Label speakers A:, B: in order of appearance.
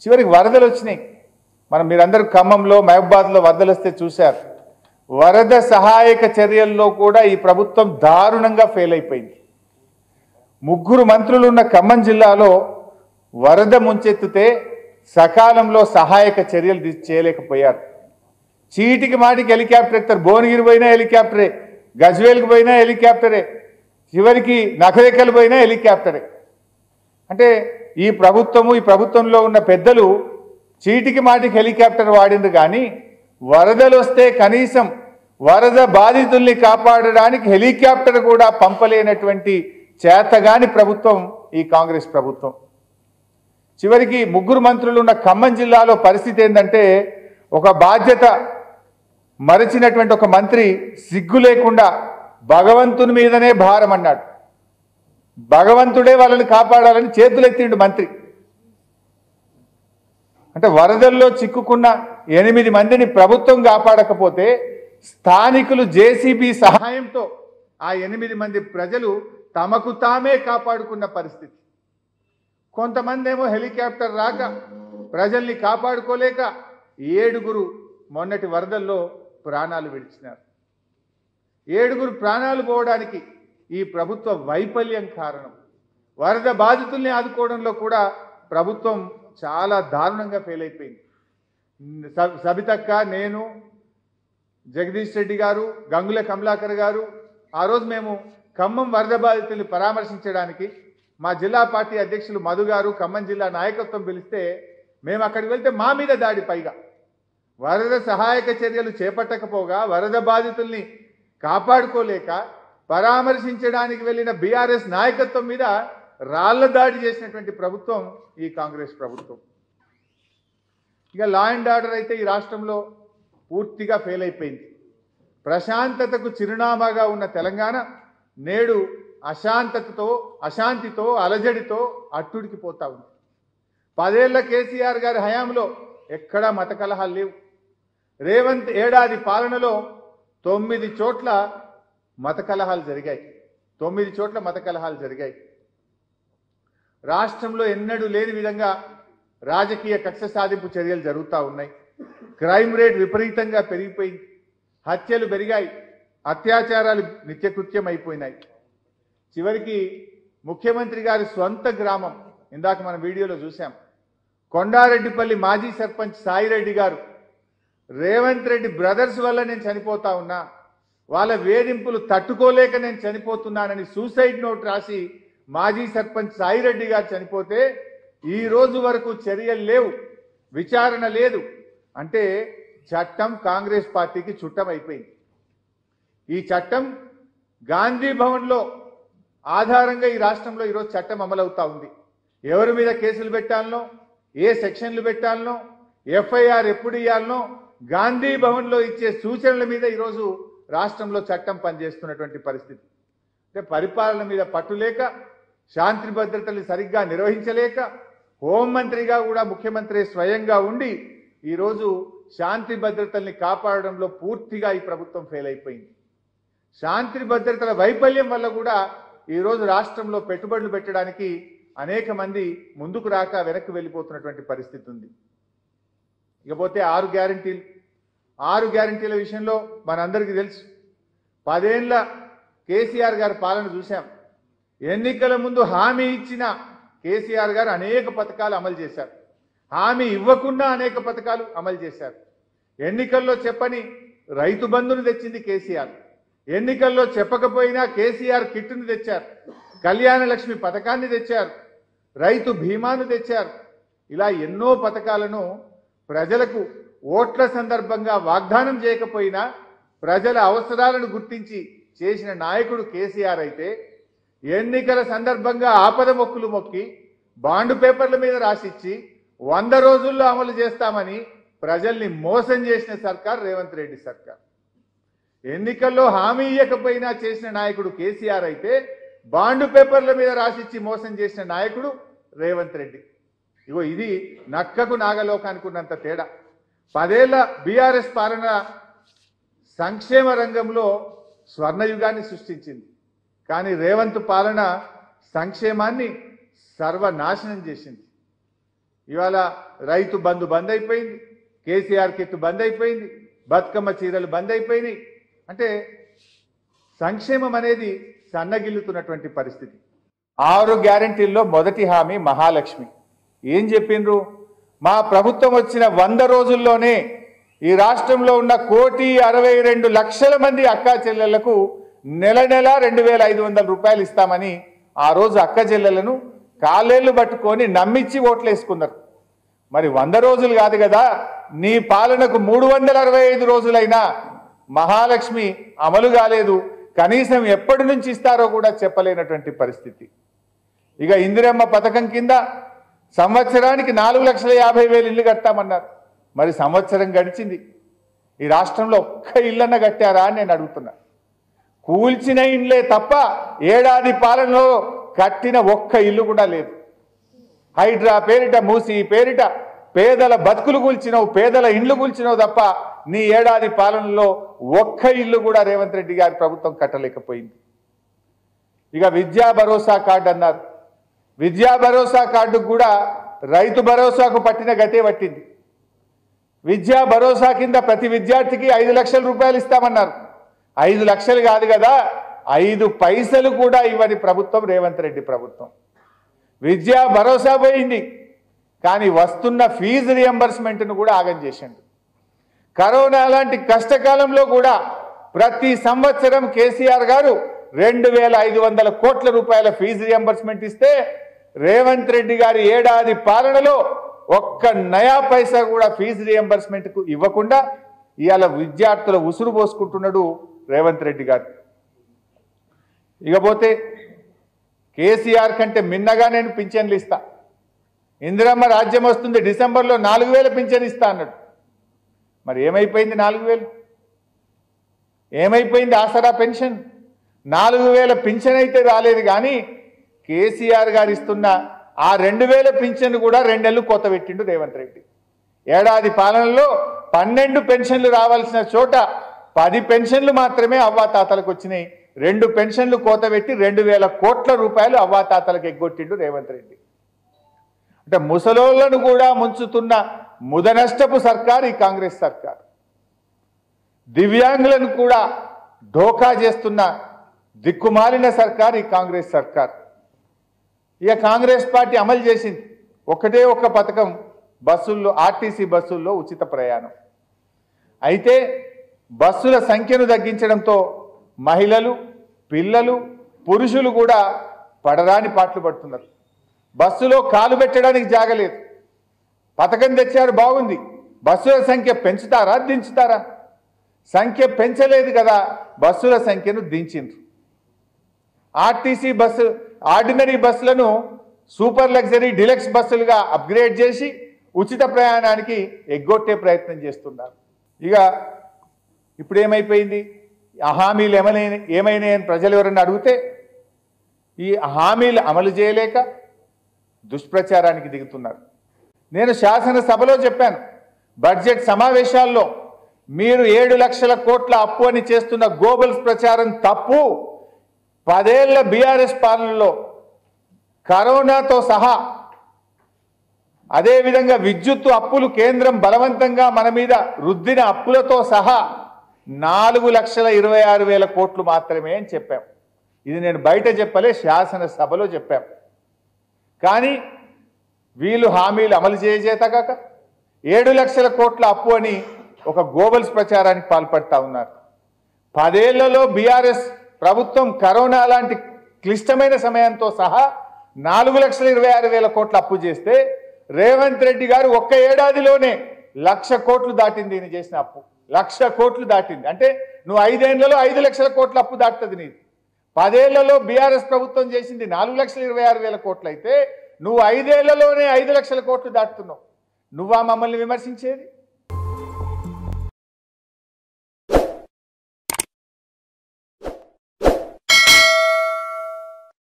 A: చివరికి వరదలు వచ్చినాయి. మీరందరూ ఖమ్మంలో మహబూబాద్లో వరదలు వస్తే చూశారు. వరద సహాయక చర్యల్లో కూడా ఈ ప్రభుత్వం దారుణంగా ఫెయిల్ అయిపోయింది. 3 మంత్రులు ఉన్న ఖమ్మం జిల్లాలో వరద ముంచెత్తితే సకాలంలో సహాయక చర్యలు చేయలేకపోయారు. చీటికి మాటికి హెలికాప్టర్ ఎక్కుతారు. భువనగిరి పోయినా హెలికాప్టరే, గజ్వేల్కి పోయినా హెలికాప్టరే, చివరికి నఖరేకల్ పోయినా హెలికాప్టరే. అంటే ఈ ప్రభుత్వంలో ఉన్న పెద్దలు చీటికి మాటికి హెలికాప్టర్ వాడింది, కానీ వరదలు వస్తే కనీసం వరద బాధితుల్ని కాపాడడానికి హెలికాప్టర్ కూడా పంపలేనటువంటి చేతగాని ప్రభుత్వం ఈ కాంగ్రెస్ ప్రభుత్వం. చివరికి 3 మంత్రులు ఉన్న ఖమ్మం జిల్లాలో పరిస్థితి ఏంటంటే, ఒక బాధ్యత మరచినటువంటి ఒక మంత్రి సిగ్గు లేకుండా భగవంతుని మీదనే భారం అన్నాడు. భగవంతుడే వాళ్ళని కాపాడాలని చేతులెత్తిండు మంత్రి. అంటే వరదల్లో చిక్కుకున్న 8 మందిని ప్రభుత్వం కాపాడకపోతే స్థానికులు జేసీబీ సహాయంతో ఆ 8 మంది ప్రజలు తమకు తామే కాపాడుకున్న పరిస్థితి. కొంతమంది ఏమో హెలికాప్టర్ రాక ప్రజల్ని కాపాడుకోలేక 7 మొన్నటి వరదల్లో ప్రాణాలు విడిచినారు. 7 ప్రాణాలు పోవడానికి ఈ ప్రభుత్వ వైఫల్యం కారణం. వరద బాధితుల్ని ఆదుకోవడంలో కూడా ప్రభుత్వం చాలా దారుణంగా ఫెయిల్ అయిపోయింది. సబితక్క, నేను, జగదీష్ రెడ్డి గారు, గంగుల కమలాకర్ గారు ఆ రోజు మేము ఖమ్మం వరద బాధితుల్ని పరామర్శించడానికి మా జిల్లా పార్టీ అధ్యక్షులు మధు గారు, ఖమ్మం జిల్లా నాయకత్వం పిలిస్తే మేము అక్కడికి వెళ్తే మా మీద దాడి. పైగా వరద సహాయక చర్యలు చేపట్టకపోగా వరద బాధితుల్ని కాపాడుకోలేక పరామర్శించడానికి వెళ్ళిన బీఆర్ఎస్ నాయకత్వం మీద రాళ్ల దాడి చేసినటువంటి ప్రభుత్వం ఈ కాంగ్రెస్ ప్రభుత్వం. ఇక లా అండ్ ఆర్డర్ అయితే ఈ రాష్ట్రంలో పూర్తిగా ఫెయిల్ అయిపోయింది. ప్రశాంతతకు చిరునామాగా ఉన్న తెలంగాణ నేడు అశాంతితో అలజడితో అట్టుడికిపోతా ఉంది. 10 ఏళ్ల కేసీఆర్ గారి హయాంలో ఎక్కడా మత కలహాలు లేవు. రేవంత్ ఏడాది పాలనలో 9 చోట్ల మత కలహాలు జరిగాయి. 9 చోట్ల మత కలహాలు జరిగాయి. రాష్ట్రంలో ఎన్నడూ లేని విధంగా రాజకీయ కక్ష సాధింపు చర్యలు జరుగుతూ ఉన్నాయి. క్రైమ్ రేట్ విపరీతంగా పెరిగిపోయింది. హత్యలు పెరిగాయి. అత్యాచారాలు నిత్యకృత్యం అయిపోయినాయి. చివరికి ముఖ్యమంత్రి గారి స్వంత గ్రామం, ఇందాక మనం వీడియోలో చూసాం, కొండారెడ్డిపల్లి మాజీ సర్పంచ్ సాయిరెడ్డి గారు రేవంత్ రెడ్డి బ్రదర్స్ వల్ల నేను చనిపోతా ఉన్నా, వాళ్ళ వేధింపులు తట్టుకోలేక నేను చనిపోతున్నానని సూసైడ్ నోట్ రాసి మాజీ సర్పంచ్ సాయిరెడ్డి గారు చనిపోతే ఈ రోజు వరకు చర్యలు లేవు, విచారణ లేదు. అంటే చట్టం కాంగ్రెస్ పార్టీకి చుట్టం అయిపోయింది. ఈ చట్టం గాంధీ భవన్లో ఆధారంగా ఈ రాష్ట్రంలో ఈరోజు చట్టం అమలవుతా ఉంది. ఎవరి మీద కేసులు పెట్టాలనో, ఏ సెక్షన్లు పెట్టాలనో, ఎఫ్ఐఆర్ ఎప్పుడు ఇవ్వాలనో గాంధీ భవన్లో ఇచ్చే సూచనల మీద ఈరోజు రాష్ట్రంలో చట్టం పనిచేస్తున్నటువంటి పరిస్థితి. అంటే పరిపాలన మీద పట్టులేక, శాంతి భద్రతలు సరిగ్గా నిర్వహించలేక, హోంమంత్రిగా కూడా ముఖ్యమంత్రి స్వయంగా ఉండి ఈరోజు శాంతి భద్రతల్ని కాపాడడంలో పూర్తిగా ఈ ప్రభుత్వం ఫెయిల్ అయిపోయింది. శాంతి భద్రతల వైఫల్యం వల్ల కూడా ఈరోజు రాష్ట్రంలో పెట్టుబడులు పెట్టడానికి అనేక మంది ముందుకు రాక వెనక్కి వెళ్ళిపోతున్నటువంటి పరిస్థితి ఉంది. ఇకపోతే 6 గ్యారంటీల విషయంలో మనందరికీ తెలుసు. 10 ఏళ్ల కేసీఆర్ గారి పాలన చూశాం. ఎన్నికల ముందు హామీ ఇచ్చిన కేసీఆర్ గారు అనేక పథకాలు అమలు చేశారు. హామీ ఇవ్వకుండా అనేక పథకాలు అమలు చేశారు. ఎన్నికల్లో చెప్పని రైతు బంధును తెచ్చింది కేసీఆర్. ఎన్నికల్లో చెప్పకపోయినా కేసీఆర్ కిట్టును తెచ్చారు. కళ్యాణ లక్ష్మి పథకాన్ని తెచ్చారు. రైతు బీమాను తెచ్చారు. ఇలా ఎన్నో పథకాలను ప్రజలకు ఓట్ల సందర్భంగా వాగ్దానం చేయకపోయినా ప్రజల అవసరాలను గుర్తించి చేసిన నాయకుడు కేసీఆర్ అయితే, ఎన్నికల సందర్భంగా ఆపద మొక్కులు మొక్కి బాండ్ పేపర్ల మీద రాసిచ్చి 100 రోజుల్లో అమలు చేస్తామని ప్రజల్ని మోసం చేసిన సర్కార్ రేవంత్ రెడ్డి సర్కార్. ఎన్నికల్లో హామీ ఇవ్వకపోయినా చేసిన నాయకుడు కేసీఆర్ అయితే, బాండ్ పేపర్ల మీద రాసిచ్చి మోసం చేసిన నాయకుడు రేవంత్ రెడ్డి. ఇగో ఇది నక్కకు నాగలోకానికి ఉన్నంత తేడా. 10 ఏళ్ల బీఆర్ఎస్ పాలన సంక్షేమ రంగంలో స్వర్ణయుగాన్ని సృష్టించింది. కానీ రేవంత్ పాలన సంక్షేమాన్ని సర్వనాశనం చేసింది. ఇవాళ రైతు బంధు బంద్ అయిపోయింది, కేసీఆర్ కిట్ బంద్ అయిపోయింది, బతుకమ్మ చీరలు బంద్ అయిపోయినాయి. అంటే సంక్షేమం అనేది సన్నగిల్లుతున్నటువంటి పరిస్థితి. 6 గ్యారెంటీల్లో మొదటి హామీ మహాలక్ష్మి. ఏం చెప్పిండ్రు? మా ప్రభుత్వం వచ్చిన 100 రోజుల్లోనే ఈ రాష్ట్రంలో ఉన్న 1,62,00,000 మంది అక్కా చెల్లెళ్లకు నెల 2,500 రూపాయలు ఇస్తామని ఆ రోజు అక్క చెల్లెలను కాలేళ్లు పట్టుకొని నమ్మించి ఓట్లేసుకున్నారు. మరి 100 రోజులు కాదు కదా, నీ పాలనకు 365 రోజులైనా మహాలక్ష్మి అమలు కాలేదు. కనీసం ఎప్పటి నుంచి ఇస్తారో కూడా చెప్పలేనటువంటి పరిస్థితి. ఇక ఇందిరమ్మ పథకం కింద సంవత్సరానికి 4,50,000 ఇల్లు కట్టామన్నారు. మరి సంవత్సరం గడిచింది, ఈ రాష్ట్రంలో ఒక్క ఇల్లన్న కట్టారా అని నేను అడుగుతున్నా. కూల్చిన ఇండ్లే తప్ప ఏడాది పాలనలో కట్టిన ఒక్క ఇల్లు కూడా లేదు. హైడ్రా పేరిట, మూసి పేరిట పేదల బతుకులు కూల్చినావు, పేదల ఇండ్లు కూల్చినావు తప్ప నీ ఏడాది పాలనలో ఒక్క ఇల్లు కూడా రేవంత్ రెడ్డి గారి ప్రభుత్వం కట్టలేకపోయింది. ఇక విద్యా భరోసా కార్డు అన్నారు. విద్యా భరోసా కార్డుకు కూడా రైతు భరోసాకు పట్టిన గతే పట్టింది. విద్యా భరోసా కింద ప్రతి విద్యార్థికి 5 లక్షల రూపాయలు ఇస్తామన్నారు. 5 లక్షలు కాదు కదా, 5 పైసలు కూడా ఇవ్వని ప్రభుత్వం రేవంత్ రెడ్డి ప్రభుత్వం. విద్యా భరోసా పోయింది, కానీ వస్తున్న ఫీజు రియంబర్స్మెంట్ను కూడా ఆగం చేసిండు. కరోనా లాంటి కష్టకాలంలో కూడా ప్రతి సంవత్సరం కేసీఆర్ గారు 2,500 కోట్ల రూపాయల ఫీజు రియంబర్స్మెంట్ ఇస్తే రేవంత్ రెడ్డి గారి ఏడాది పాలనలో ఒక్క నయా పైసా కూడా ఫీజు రియంబర్స్మెంట్కు ఇవ్వకుండా ఇవాళ విద్యార్థుల ఉసురు పోసుకుంటున్నాడు రేవంత్ రెడ్డి గారు. ఇకపోతే కేసీఆర్ కంటే మిన్నగా నేను పింఛన్లు ఇస్తా, ఇందిరమ్మ రాజ్యం వస్తుంది, డిసెంబర్లో 4,000 పింఛన్ ఇస్తా అన్నాడు. మరి ఏమైపోయింది 4,000? ఏమైపోయింది ఆసరా పెన్షన్? 4,000 పింఛన్ అయితే రాలేదు, కానీ కేసీఆర్ గారు ఇస్తున్న ఆ 2,000 పింఛన్ కూడా 2 నెలలు కోత పెట్టిండు రేవంత్ రెడ్డి. ఏడాది పాలనలో 12 పెన్షన్లు రావాల్సిన చోట 10 పెన్షన్లు మాత్రమే అవ్వాతాతలకు వచ్చినాయి. 2 పెన్షన్లు కోత పెట్టి 2,000 కోట్ల రూపాయలు అవ్వాతాతలకు ఎగ్గొట్టిండు రేవంత్ రెడ్డి. అంటే ముసలోళ్లను కూడా ముంచుతున్న ముదనష్టపు సర్కార్ ఈ కాంగ్రెస్ సర్కార్. దివ్యాంగులను కూడా ఢోకా చేస్తున్న దిక్కుమాలిన సర్కార్ ఈ కాంగ్రెస్ సర్కార్. ఇక కాంగ్రెస్ పార్టీ అమలు చేసింది ఒకటే ఒక పథకం, బస్సుల్లో, ఆర్టీసీ బస్సుల్లో ఉచిత ప్రయాణం. అయితే బస్సుల సంఖ్యను తగ్గించడంతో మహిళలు, పిల్లలు, పురుషులు కూడా పడరాని పాటలు పడుతున్నారు. బస్సులో కాలు పెట్టడానికి జాగలేదు. పథకం తెచ్చారు, బాగుంది. బస్సుల సంఖ్య పెంచుతారా, దించుతారా? సంఖ్య పెంచలేదు కదా, బస్సుల సంఖ్యను దించిండ్రు. ఆర్టీసీ బస్సు, ఆర్డినరీ బస్సులను సూపర్ లగ్జరీ డిలక్స్ బస్సులుగా అప్గ్రేడ్ చేసి ఉచిత ప్రయాణానికి ఎగ్గొట్టే ప్రయత్నం చేస్తున్నారు. ఇక ఇప్పుడు ఏమైపోయింది? ఆ హామీలు ఏమైనాయని ప్రజలు ఎవరన్నా అడిగితే ఈ హామీలు అమలు చేయలేక దుష్ప్రచారానికి దిగుతున్నారు. నేను శాసనసభలో చెప్పాను, బడ్జెట్ సమావేశాల్లో మీరు 7 లక్షల కోట్ల అప్పు అని చేస్తున్న గోబల్స్ ప్రచారం తప్పు. 10 ఏళ్ల బీఆర్ఎస్ పాలనలో కరోనాతో సహా, అదేవిధంగా విద్యుత్తు అప్పులు కేంద్రం బలవంతంగా మన మీద రుద్దిన అప్పులతో సహా 4,26,000 కోట్లు మాత్రమే అని చెప్పాం. ఇది నేను బయట చెప్పలే, శాసనసభలో చెప్పాం. కానీ వీళ్ళు హామీలు అమలు చేయజేతగాక 7 లక్షల కోట్ల అప్పు అని ఒక గోబల్స్ ప్రచారానికి పాల్పడతా ఉన్నారు. 10 ఏళ్లలో బీఆర్ఎస్ ప్రభుత్వం కరోనా లాంటి క్లిష్టమైన సమయంతో సహా 4,26,000 కోట్ల అప్పు చేస్తే రేవంత్ రెడ్డి గారు ఒక్క ఏడాదిలోనే 1,00,000 కోట్లు దాటింది. ఈయన చేసిన అప్పు 1,00,000 కోట్లు దాటింది. అంటే నువ్వు 5 ఏళ్లలో 5 లక్షల కోట్ల అప్పు దాటుతుంది నీది. 10 ఏళ్లలో బీఆర్ఎస్ ప్రభుత్వం చేసింది 4,26,000 కోట్లు అయితే నువ్వు 5 ఏళ్లలోనే 5 లక్షల కోట్లు దాటుతున్నావు. నువ్వా మమ్మల్ని విమర్శించేది?